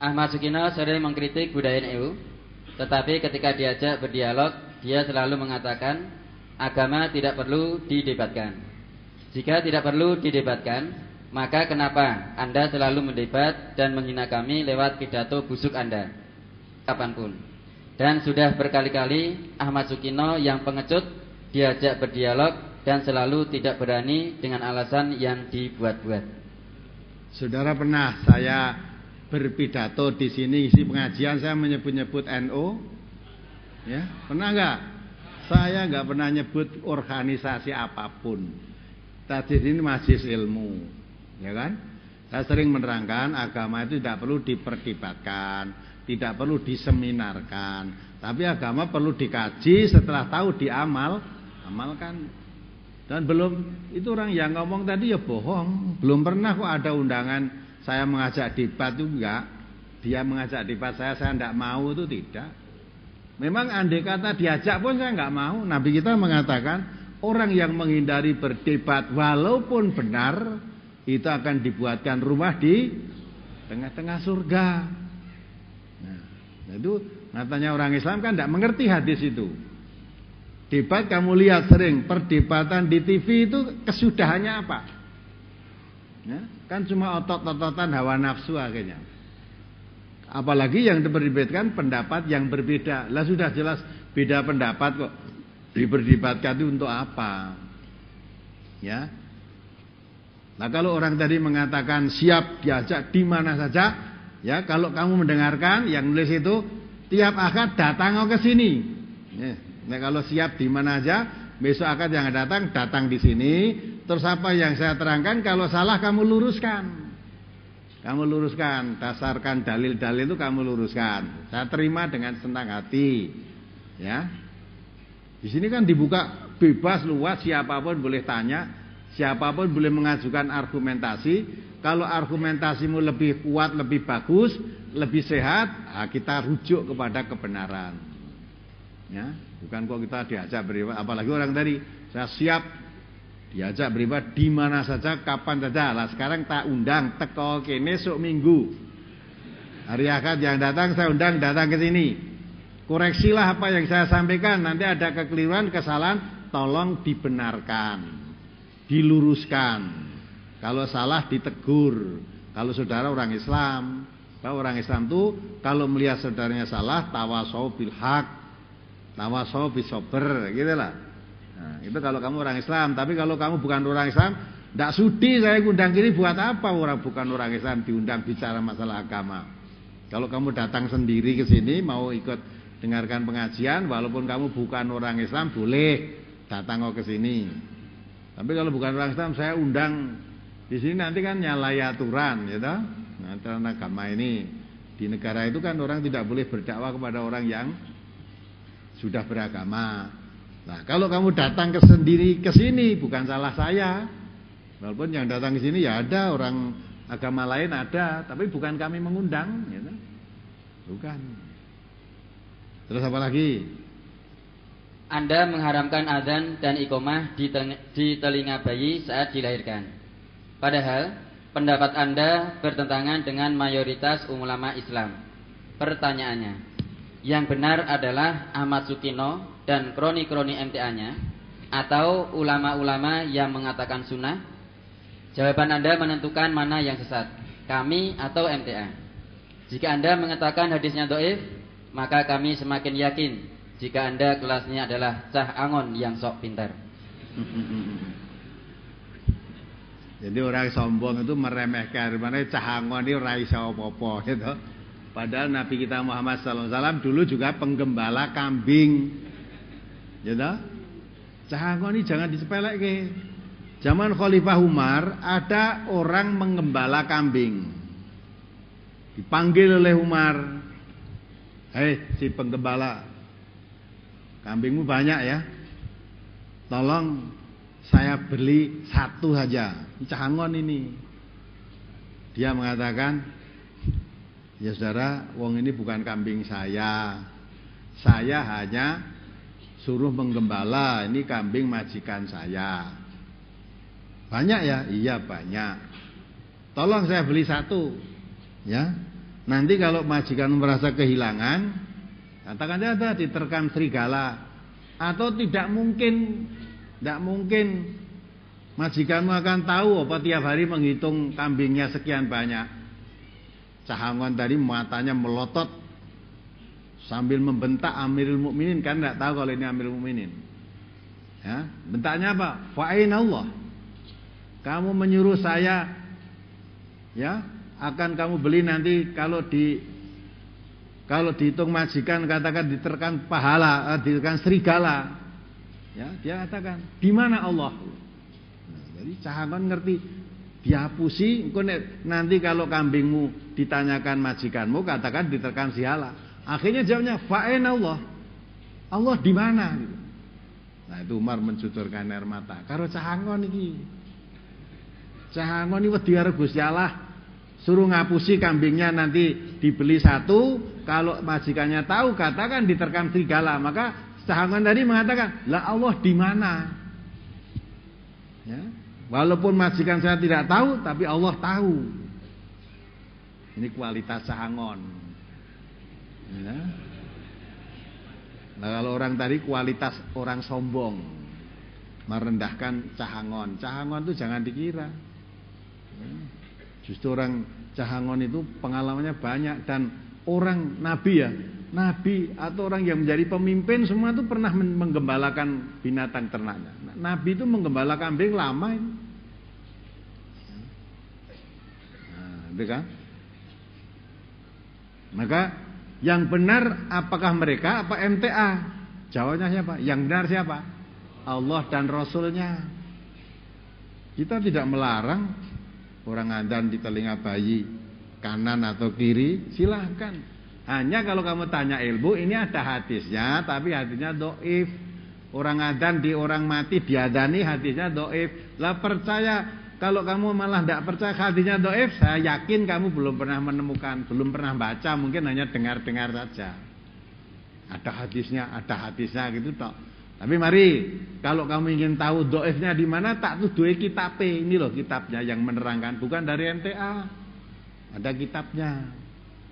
Ahmad Sukino sering mengkritik budaya NU, tetapi ketika diajak berdialog, dia selalu mengatakan agama tidak perlu didebatkan. Jika tidak perlu didebatkan, maka kenapa Anda selalu mendebat dan menghina kami lewat pidato busuk Anda kapanpun? Dan sudah berkali-kali Ahmad Sukino yang pengecut diajak berdialog dan selalu tidak berani dengan alasan yang dibuat-buat. Saudara, pernah saya berpidato di sini isi pengajian saya menyebut-nyebut NU? Ya, pernah enggak? Saya enggak pernah nyebut organisasi apapun. Tadi ini majelis ilmu, ya kan? Saya sering menerangkan agama itu tidak perlu diperdebatkan, tidak perlu diseminarkan, tapi agama perlu dikaji, setelah tahu amalkan. Dan belum, itu orang yang ngomong tadi ya bohong. Belum pernah kok ada undangan saya mengajak debat itu enggak. Dia mengajak debat saya enggak mau, itu tidak. Memang andai kata diajak pun saya enggak mau. Nabi kita mengatakan orang yang menghindari berdebat walaupun benar, itu akan dibuatkan rumah di tengah-tengah surga. Nah itu katanya orang Islam kan enggak mengerti hadis itu. Debat kamu lihat sering, perdebatan di TV itu kesudahannya apa? Ya, kan cuma otot-ototan hawa nafsu akhirnya. Apalagi yang diperdebatkan pendapat yang berbeda. Lah sudah jelas beda pendapat kok. Diperdebatkan itu untuk apa? Ya. Nah kalau orang tadi mengatakan siap diajak di mana saja, ya kalau kamu mendengarkan yang nulis itu tiap akad datang ke sini. Ya. Nah kalau siap di mana aja, besok akad yang datang di sini. Terus apa yang saya terangkan kalau salah kamu luruskan. Kamu luruskan, dasarkan dalil-dalil itu kamu luruskan. Saya terima dengan senang hati. Ya. Di sini kan dibuka bebas luas, siapapun boleh tanya, siapapun boleh mengajukan argumentasi. Kalau argumentasimu lebih kuat, lebih bagus, lebih sehat, nah kita rujuk kepada kebenaran. Ya. Bukan kok kita diajak beribadah, apalagi orang tadi saya siap diajak beribadah di mana saja, kapan saja. Lah sekarang tak undang teko kene esuk Minggu. Hari akad yang datang saya undang datang ke sini. Koreksilah apa yang saya sampaikan, nanti ada kekeliruan, kesalahan, tolong dibenarkan, diluruskan. Kalau salah ditegur. Kalau saudara orang Islam, orang Islam tuh kalau melihat saudaranya salah, tawasau bil haq, tawasau bisober, gitu lah. Nah, itu kalau kamu orang Islam. Tapi kalau kamu bukan orang Islam, tidak sudi saya undang kiri, buat apa orang bukan orang Islam diundang bicara masalah agama. Kalau kamu datang sendiri ke sini mau ikut dengarkan pengajian, walaupun kamu bukan orang Islam, boleh datang ke sini. Tapi kalau bukan orang Islam saya undang di sini, nanti kan nyalai aturan, ya toh? Nah, aturan agama ini di negara itu kan orang tidak boleh berdakwah kepada orang yang sudah beragama. Nah, kalau kamu datang sendiri ke sini, bukan salah saya. Walaupun yang datang ke sini ya ada orang agama lain ada, tapi bukan kami mengundang, gitu. Bukan. Terus apa lagi? Anda mengharamkan azan dan iqomah di telinga bayi saat dilahirkan. Padahal pendapat Anda bertentangan dengan mayoritas ulama Islam. Pertanyaannya, yang benar adalah Ahmad Sukino dan kroni-kroni MTA-nya atau ulama-ulama yang mengatakan sunnah? Jawaban Anda menentukan mana yang sesat, kami atau MTA. Jika Anda mengatakan hadisnya dhaif, maka kami semakin yakin jika Anda kelasnya adalah cah angon yang sok pintar. Jadi orang sombong itu meremehkan, mana cah angon ini ora iso apa-apa gitu. Padahal Nabi kita Muhammad SAW dulu juga penggembala kambing, gitu. Cah angon ini jangan disepelekke. Zaman Khalifah Umar ada orang menggembala kambing. Dipanggil oleh Umar, hei si penggembala, kambingmu banyak ya, tolong saya beli satu saja, cangon ini. Dia mengatakan, ya saudara, wong ini bukan kambing saya hanya suruh menggembala, ini kambing majikan saya. Banyak ya? Iya banyak. Tolong saya beli satu, ya. Nanti kalau majikan merasa kehilangan, katakan saja diterkam serigala. Atau tidak mungkin majikanmu akan tahu apa tiap hari menghitung kambingnya sekian banyak. Cahangon tadi matanya melotot sambil membentak Amirul Mukminin, kan tidak tahu kalau ini Amirul Mukminin. Ya, bentaknya apa? Fa'aina Allah. Kamu menyuruh saya, ya, akan kamu beli nanti kalau dihitung majikan katakan diterkan pahala, diterkan serigala. Ya, dia katakan, "Di mana Allah?" Nah, jadi Cahangon ngerti, dihapusi, nanti kalau kambingmu ditanyakan majikanmu katakan diterkan serigala. Akhirnya jawabnya, "Fa'aina Allah." Allah di mana gitu. Nah, itu Umar mencucurkan air mata. Karo Cahangon iki. Cahangon iki wedi karo Gusti Allah. Suruh ngapusi kambingnya nanti dibeli satu, kalau majikannya tahu katakan diterkam serigala. Maka Cahangon tadi mengatakan, "Lah Allah di mana?" Ya. Walaupun majikan saya tidak tahu, tapi Allah tahu. Ini kualitas Cahangon. Ya. Nah, kalau orang tadi kualitas orang sombong, merendahkan Cahangon. Cahangon itu jangan dikira. Ya. Justru orang Cahangon itu pengalamannya banyak, dan orang nabi atau orang yang menjadi pemimpin semua itu pernah menggembalakan binatang ternaknya. Nabi itu menggembala kambing lama itu. Nah, itu kan. Maka yang benar apakah mereka apa MTA? Jawabnya siapa? Yang benar siapa? Allah dan Rasulnya. Kita tidak melarang orang adzan di telinga bayi kanan atau kiri, silahkan. Hanya kalau kamu tanya ilmu, ini ada hadisnya, tapi hadisnya dhaif. Orang adzan di orang mati diadzani, hadisnya dhaif. Lah percaya, kalau kamu malah tidak percaya hadisnya dhaif, saya yakin kamu belum pernah menemukan, belum pernah baca, mungkin hanya dengar-dengar saja. Ada hadisnya gitu toh. Tapi mari, kalau kamu ingin tahu dhaifnya di mana, tak tuduhi kitabnya. Ini loh kitabnya yang menerangkan, bukan dari MTA. Ada kitabnya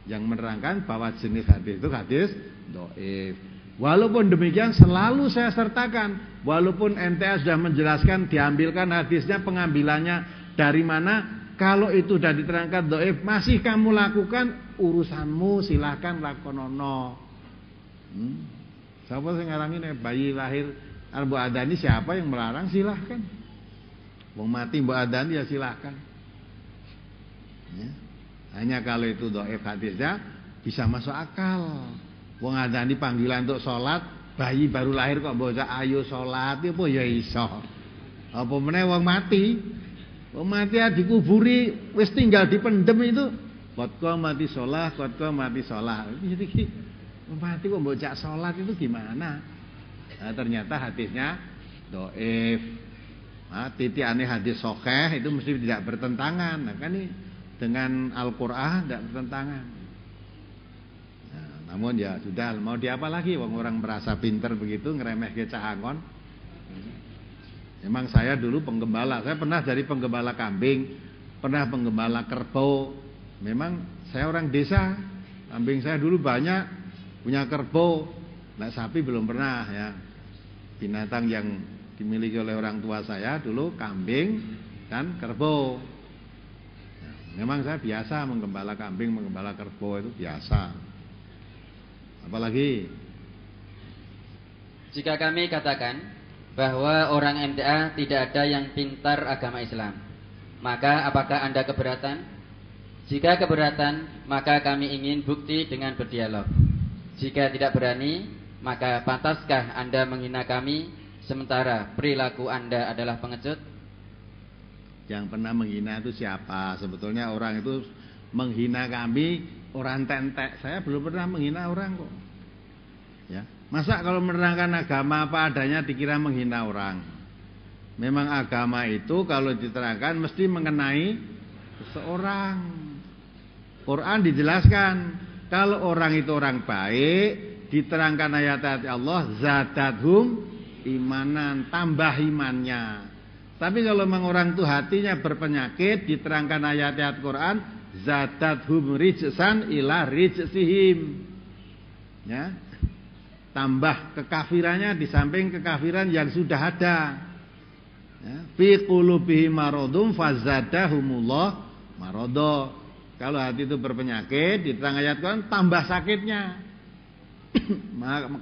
yang menerangkan bahwa jenis hadis itu hadis dhaif. Walaupun demikian selalu saya sertakan, walaupun MTA sudah menjelaskan diambilkan hadisnya, pengambilannya dari mana, kalau itu sudah diterangkan dhaif, masih kamu lakukan, urusanmu, silahkan lakonono. Siapa yang ngarangin bayi lahir Mbok adani, siapa yang melarang? Silahkan. Wong mati Mbok adani ya silahkan. Ya. Hanya kalau itu dhaif hadisnya bisa masuk akal. Wong adani panggilan untuk sholat, bayi baru lahir kok bocah ayo sholat, apa ya iso. Apa meneh wong mati ya dikuburi, wis tinggal dipendem itu. Kotko mati sholat, kotko mati sholat. Jadi mati kok bocah sholat itu gimana? Nah, ternyata hadisnya dhaif. Nah, titiane hadis sahih itu mesti tidak bertentangan. Nah, kan ini dengan Al-Qur'an tidak bertentangan. Nah, namun ya sudah, mau diapa lagi, wong orang merasa pinter begitu ngeremehke Cahangon. Memang saya dulu penggembala, saya pernah jadi penggembala kambing, pernah penggembala kerbau. Memang saya orang desa, kambing saya dulu banyak, punya kerbau. Nah, sapi belum pernah ya. Binatang yang dimiliki oleh orang tua saya dulu kambing dan kerbau. Nah, memang saya biasa menggembala kambing, menggembala kerbau itu biasa. Apalagi jika kami katakan bahwa orang MTA tidak ada yang pintar agama Islam, maka apakah Anda keberatan? Jika keberatan, maka kami ingin bukti dengan berdialog. Jika tidak berani, maka pantaskah Anda menghina kami sementara perilaku Anda adalah pengecut? Yang pernah menghina itu siapa? Sebetulnya orang itu menghina kami orang tentek. Saya belum pernah menghina orang kok. Ya. Masa kalau menerangkan agama apa adanya dikira menghina orang? Memang agama itu kalau diterangkan mesti mengenai seseorang. Quran dijelaskan, kalau orang itu orang baik, diterangkan ayat-ayat Allah, zadathum imanan, tambah imannya. Tapi kalau memang orang itu hatinya berpenyakit, diterangkan ayat-ayat Quran, zadathum rijsan ila rijsihim. Ya. Tambah kekafirannya di samping kekafiran yang sudah ada. Ya. Fi qulubihim maradun fazadahumullah marada. Kalau hati itu berpenyakit, di tengah ayat Quran tambah sakitnya.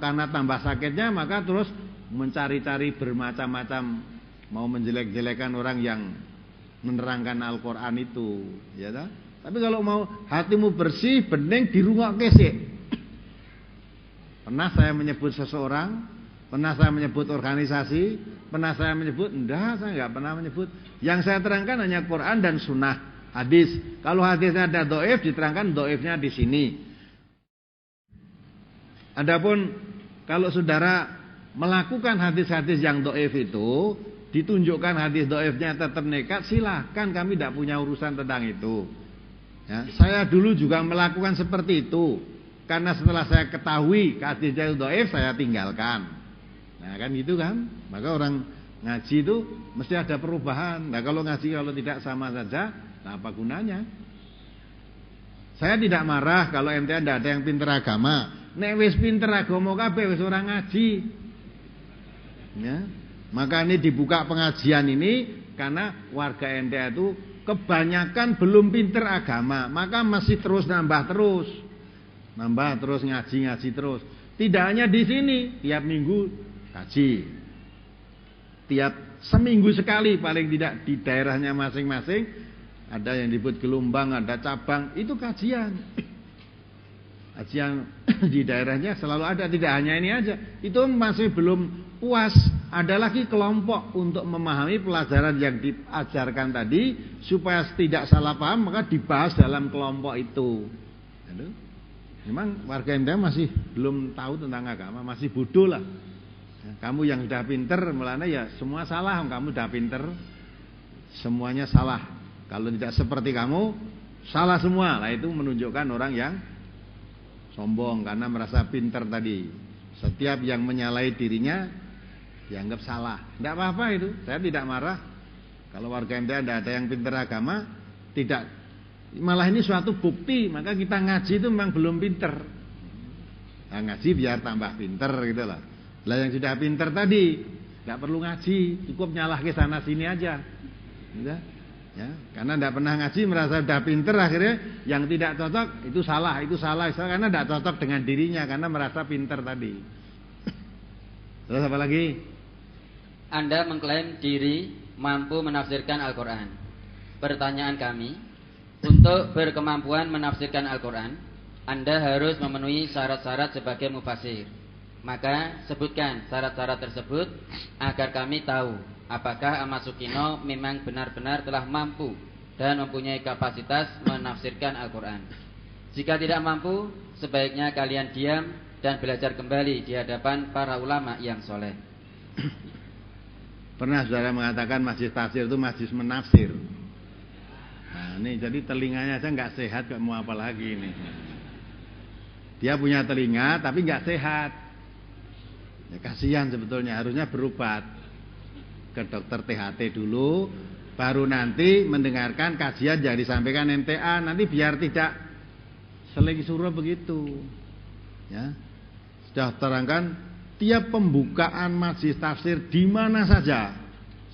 Karena tambah sakitnya maka terus mencari-cari bermacam-macam, mau menjelek-jelekan orang yang menerangkan Al-Quran itu, ya tak? Tapi kalau mau hatimu bersih, bening, dirungokke sik. Pernah saya menyebut seseorang, pernah saya menyebut organisasi, pernah saya menyebut, enggak, saya enggak pernah menyebut. Yang saya terangkan hanya Quran dan Sunnah, hadis. Kalau hadisnya ada doif, diterangkan doifnya di sini. Adapun kalau saudara melakukan hadis-hadis yang doif itu, ditunjukkan hadis doifnya tetap nekat, silahkan, kami tidak punya urusan tentang itu. Ya, saya dulu juga melakukan seperti itu, karena setelah saya ketahui hadisnya itu doif, saya tinggalkan. Nah kan gitu kan, maka orang ngaji itu mesti ada perubahan. Nah kalau ngaji kalau tidak sama saja, nah apa gunanya? Saya tidak marah kalau ente tidak ada yang pinter agama. Nek wis pinter agama kabeh wis ora ngaji. Ya. Maka ini dibuka pengajian ini karena warga ente itu kebanyakan belum pinter agama, maka masih terus nambah terus ngaji terus. Tidak hanya di sini, tiap minggu kaji, tiap seminggu sekali paling tidak di daerahnya masing-masing. Ada yang disebut gelombang, ada cabang, itu kajian. Kajian di daerahnya selalu ada, tidak hanya ini aja. Itu masih belum puas, ada lagi kelompok untuk memahami pelajaran yang diajarkan tadi supaya tidak salah paham, maka dibahas dalam kelompok itu. Aduh. Memang warga Indonesia masih belum tahu tentang agama, masih bodoh lah. Kamu yang sudah pinter, mulanya ya semua salah. Kamu sudah pinter, semuanya salah. Kalau tidak seperti kamu, salah semua. Lah itu menunjukkan orang yang sombong karena merasa pinter tadi. Setiap yang menyalahi dirinya dianggap salah. Tidak apa-apa itu, saya tidak marah. Kalau warga Indonesia tidak ada yang pinter agama, tidak. Malah ini suatu bukti, maka kita ngaji itu memang belum pinter. Nah, ngaji biar tambah pinter gitu lah. Lah yang sudah pinter tadi, tidak perlu ngaji, cukup nyalah ke sana sini aja. Gitu. Ya, karena tidak pernah ngaji merasa sudah pinter, akhirnya yang tidak cocok itu salah karena tidak cocok dengan dirinya karena merasa pinter tadi. Terus apa lagi? Anda mengklaim diri mampu menafsirkan Al-Quran. Pertanyaan kami, untuk berkemampuan menafsirkan Al-Quran, Anda harus memenuhi syarat-syarat sebagai mufasir. Maka sebutkan syarat-syarat tersebut agar kami tahu apakah Ahmad Sukino memang benar-benar telah mampu dan mempunyai kapasitas menafsirkan Al-Quran. Jika tidak mampu, sebaiknya kalian diam dan belajar kembali di hadapan para ulama yang soleh. Pernah saudara mengatakan majlis tafsir itu majlis menafsir. Nah ini jadi telinganya aja nggak sehat, gak mau apa lagi ini. Dia punya telinga tapi nggak sehat. Ya, kasihan sebetulnya, harusnya berobat ke dokter THT dulu, baru nanti mendengarkan kajian yang disampaikan MTA. Nanti biar tidak selagi suruh begitu. Ya, sudah terangkan tiap pembukaan majlis tafsir di mana saja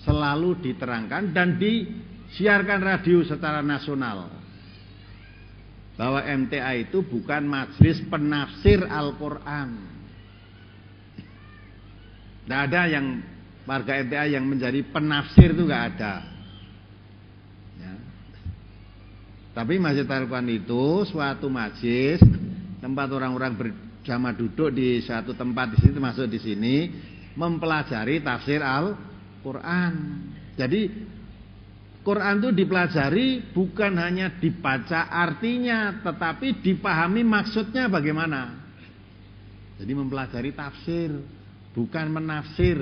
selalu diterangkan dan disiarkan radio secara nasional bahwa MTA itu bukan majlis penafsir Al-Quran. Tidak ada yang warga MTA yang menjadi penafsir, itu nggak ada. Ya. Tapi Masjid Al-Quran itu suatu majlis tempat orang-orang berjamaah duduk di suatu tempat di sini, termasuk di sini, mempelajari tafsir Al-Quran. Jadi Quran itu dipelajari bukan hanya dibaca artinya, tetapi dipahami maksudnya bagaimana. Jadi mempelajari tafsir, bukan menafsir.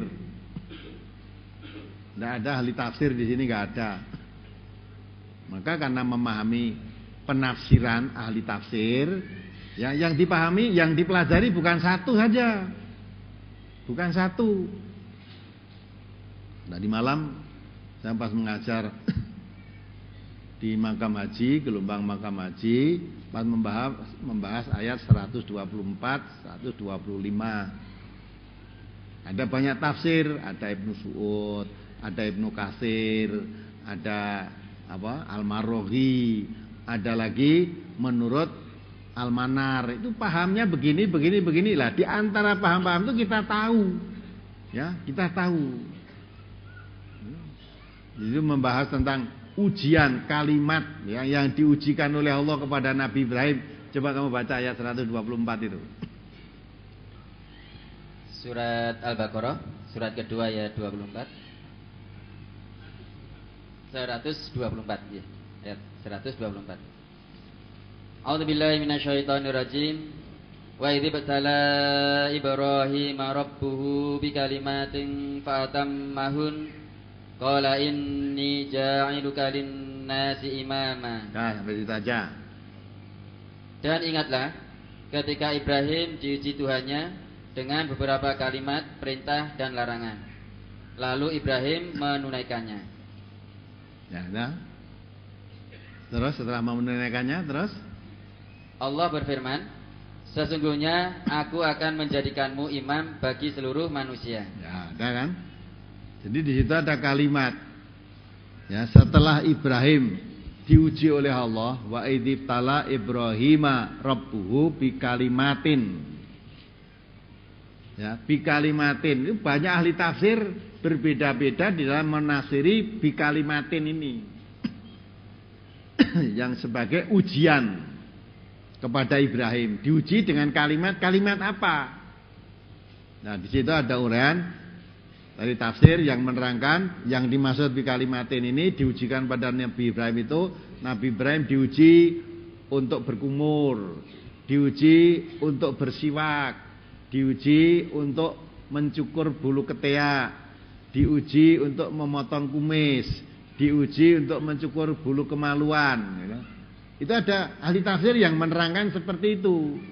Tidak ada ahli tafsir di sini, nggak ada. Maka karena memahami penafsiran ahli tafsir, ya, yang dipahami, yang dipelajari bukan satu saja, bukan satu. Tadi malam saya pas mengajar di makam haji, gelombang makam haji, pas membahas ayat 124, 125. Ada banyak tafsir, ada Ibnu Su'ud, ada Ibnu Katsir, ada Al-Maroghi, ada lagi menurut Al-Manar. Itu pahamnya begini lah. Di antara paham-paham itu kita tahu, ya, kita tahu. Itu membahas tentang ujian kalimat yang diujikan oleh Allah kepada Nabi Ibrahim. Coba kamu baca ayat 124 itu. Surat Al-Baqarah, surat kedua ayat 24. 124 ya. Ayat 124. A'udzubillahi minasyaitonirrajim. Wa idz ibtala Ibrahim rabbuhu bikalimatin fatammahun qala inni ja'iluka lin-nasi imama. Nah, sampai itu saja. Dan ingatlah ketika Ibrahim diuji Tuhannya dengan beberapa kalimat perintah dan larangan. Lalu Ibrahim menunaikannya. Ya, nah. Terus setelah menunaikannya, terus Allah berfirman, sesungguhnya aku akan menjadikanmu imam bagi seluruh manusia. Ya, ada kan? Jadi di situ ada kalimat. Ya, setelah Ibrahim diuji oleh Allah, wa idzibtala Ibrahima rabbuhu bikalimatin. Ya, bikalimatin. Itu banyak ahli tafsir berbeda-beda di dalam menafsiri bikalimatin ini. Yang sebagai ujian kepada Ibrahim, diuji dengan kalimat apa? Nah, di situ ada uraian dari tafsir yang menerangkan yang dimaksud di kalimatin ini diujikan pada Nabi Ibrahim itu, Nabi Ibrahim diuji untuk berkumur, diuji untuk bersiwak, diuji untuk mencukur bulu ketiak, diuji untuk memotong kumis, diuji untuk mencukur bulu kemaluan. Itu ada ahli tafsir yang menerangkan seperti itu.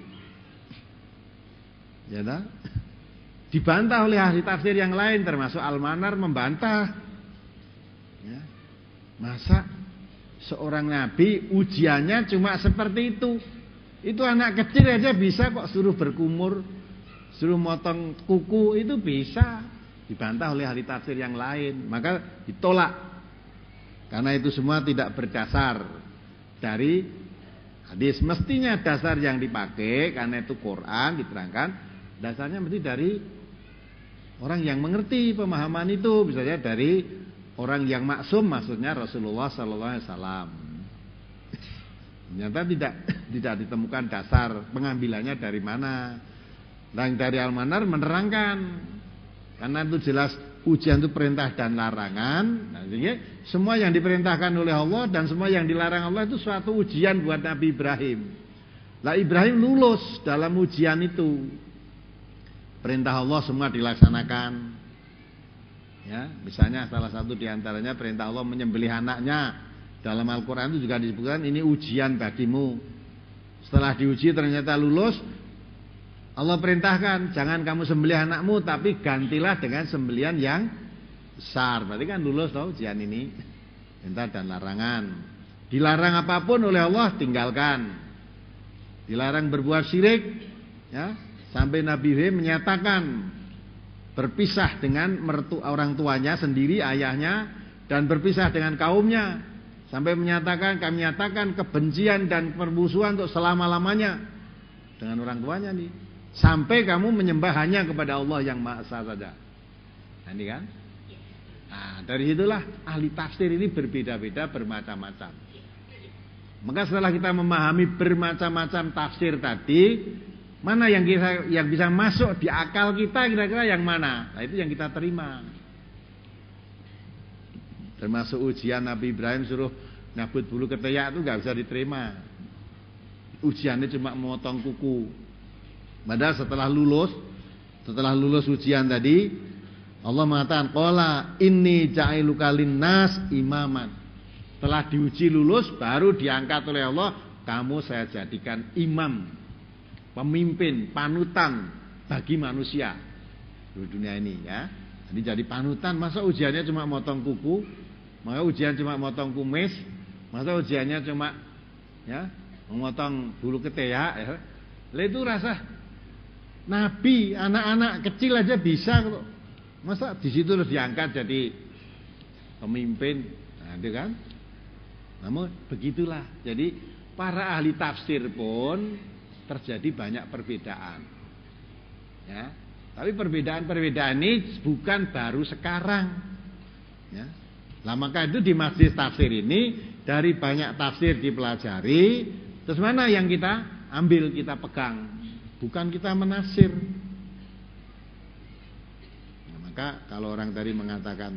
Ya tak? Dibantah oleh ahli tafsir yang lain, termasuk Al-Manar membantah. Ya. Masa seorang nabi ujiannya cuma seperti itu? Itu anak kecil aja bisa kok suruh berkumur, suruh motong kuku, itu bisa. Dibantah oleh ahli tafsir yang lain, maka ditolak. Karena itu semua tidak berdasar dari hadis. Mestinya dasar yang dipakai, karena itu Quran diterangkan, dasarnya mesti dari orang yang mengerti pemahaman itu, misalnya dari orang yang maksum, maksudnya Rasulullah SAW. Ternyata tidak ditemukan dasar pengambilannya dari mana. Dan dari Al-Manar menerangkan, karena itu jelas ujian itu perintah dan larangan. Nah, jadi semua yang diperintahkan oleh Allah dan semua yang dilarang Allah itu suatu ujian buat Nabi Ibrahim. Lah Ibrahim lulus dalam ujian itu. Perintah Allah semua dilaksanakan. Ya, misalnya salah satu diantaranya perintah Allah menyembelih anaknya. Dalam Al-Quran itu juga disebutkan ini ujian bagimu. Setelah diuji ternyata lulus, Allah perintahkan jangan kamu sembelih anakmu, tapi gantilah dengan sembelihan yang besar. Berarti kan lulus tau ujian ini. Perintah dan larangan. Dilarang apapun oleh Allah tinggalkan. Dilarang berbuat syirik, ya. Sampai Nabi Ibrahim menyatakan berpisah dengan orang tuanya sendiri, ayahnya, dan berpisah dengan kaumnya. Sampai kami nyatakan kebencian dan permusuhan untuk selama-lamanya dengan orang tuanya nih. Sampai kamu menyembah hanya kepada Allah yang Maha Esa saja. Nah, ini kan? Nah, dari situlah ahli tafsir ini berbeda-beda, bermacam-macam. Maka setelah kita memahami bermacam-macam tafsir tadi, mana yang bisa masuk di akal kita kira-kira yang mana? Nah, itu yang kita terima. Termasuk ujian Nabi Ibrahim suruh nyabut bulu ketiak itu nggak bisa diterima. Ujiannya cuma memotong kuku. Padahal setelah lulus ujian tadi, Allah mengatakan qala inni ja'iluka linnas imaman. Setelah diuji lulus baru diangkat oleh Allah, kamu saya jadikan imam, pemimpin, panutan bagi manusia di dunia ini, ya. Jadi panutan. Masa ujiannya cuma motong kuku, maka ujian cuma motong kumis, Masa ujiannya cuma ya memotong bulu ketiak ya. Lah itu rasa nabi, anak-anak kecil aja bisa kok. Masa di situ harus diangkat jadi pemimpin. Nah, itu kan. Namun begitulah. Jadi para ahli tafsir pun terjadi banyak perbedaan. Ya. Tapi perbedaan-perbedaan ini bukan baru sekarang. Ya. Nah, maka itu di Masjid Tafsir ini dari banyak tafsir dipelajari, terus mana yang kita ambil, kita pegang, bukan kita menafsir. Nah, maka kalau orang tadi mengatakan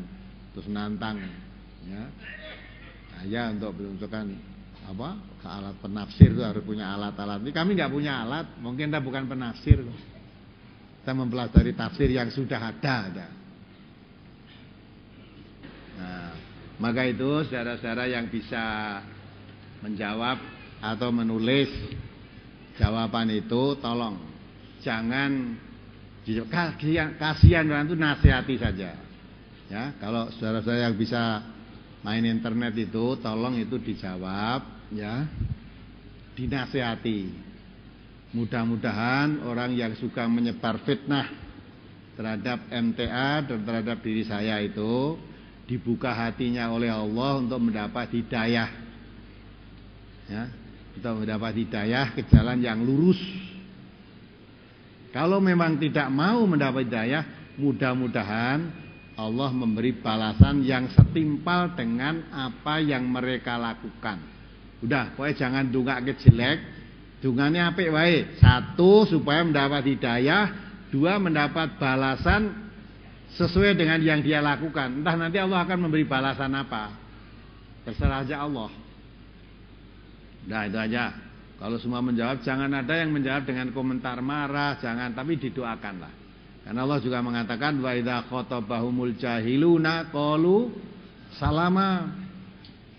terus nantang, ya, saya untuk menentukan apa alat penafsir itu harus punya alat-alat. Ini kami nggak punya alat, mungkin kita bukan penafsir, kita mempelajari tafsir yang sudah ada. Nah, maka itu saudara-saudara yang bisa menjawab atau menulis jawaban itu, tolong jangan kasihan orang itu, nasihati saja. Ya, kalau saudara-saudara yang bisa main internet itu, tolong itu dijawab, ya, dinasihati. Mudah-mudahan orang yang suka menyebar fitnah terhadap MTA dan terhadap diri saya itu dibuka hatinya oleh Allah untuk mendapat hidayah, ya, untuk mendapat hidayah ke jalan yang lurus. Kalau memang tidak mau mendapat hidayah, mudah-mudahan Allah memberi balasan yang setimpal dengan apa yang mereka lakukan. Udah, pokoknya jangan dungak jelek, dungannya apik wae. 1, supaya mendapat hidayah. 2, mendapat balasan sesuai dengan yang dia lakukan. Entah nanti Allah akan memberi balasan apa, terserah aja Allah. Nah, itu aja. Kalau semua menjawab, jangan ada yang menjawab dengan komentar marah, jangan, tapi didoakanlah. Karena Allah juga mengatakan wa idza khatabahumul jahiluna qalu salama.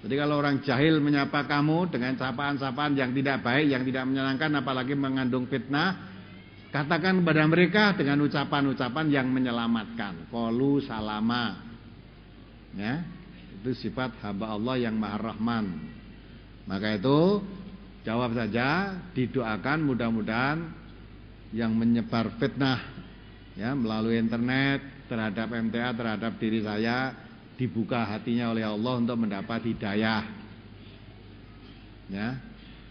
Jadi kalau orang jahil menyapa kamu dengan sapaan-sapaan yang tidak baik, yang tidak menyenangkan, apalagi mengandung fitnah, katakan kepada mereka dengan ucapan-ucapan yang menyelamatkan. Qalu salama. Ya, itu sifat hamba Allah yang Maha Rahman. Maka itu jawab saja, didoakan mudah-mudahan yang menyebar fitnah, ya, melalui internet terhadap MTA, terhadap diri saya, dibuka hatinya oleh Allah untuk mendapat hidayah. Ya.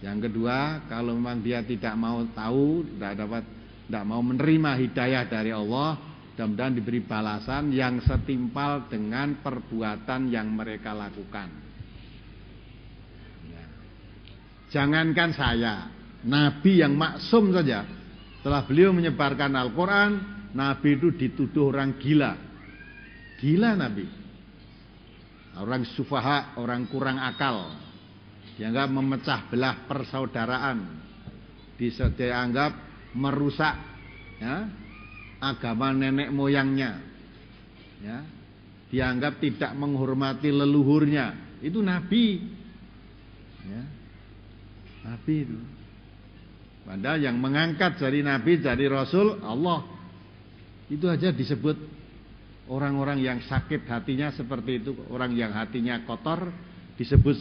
Yang kedua, kalau memang dia tidak mau tahu, tidak mau menerima hidayah dari Allah, mudah-mudahan diberi balasan yang setimpal dengan perbuatan yang mereka lakukan. Ya. Jangankan saya, Nabi yang maksum saja, setelah beliau menyebarkan Al-Quran, Nabi itu dituduh orang gila. Gila Nabi. Orang sufaha, orang kurang akal. Dianggap memecah belah persaudaraan. Dianggap merusak, ya, agama nenek moyangnya. Ya. Dianggap tidak menghormati leluhurnya. Itu Nabi. Ya. Nabi itu. Padahal yang mengangkat dari Nabi, dari Rasul, Allah. Itu aja disebut orang-orang yang sakit hatinya seperti itu, orang yang hatinya kotor, disebut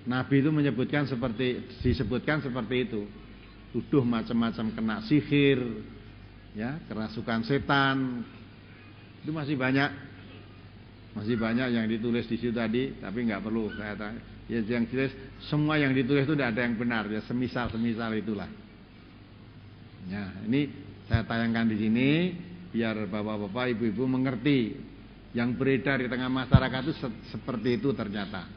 Nabi itu disebutkan seperti itu. Tuduh macam-macam, kena sihir, ya, kerasukan setan. Itu masih banyak yang ditulis di situ tadi, tapi nggak perlu saya tanya. Ya, yang ditulis, semua yang ditulis itu tidak ada yang benar, ya, semisal itulah. Ya, ini saya tayangkan di sini biar bapak-bapak, ibu-ibu mengerti. Yang beredar di tengah masyarakat itu seperti itu ternyata.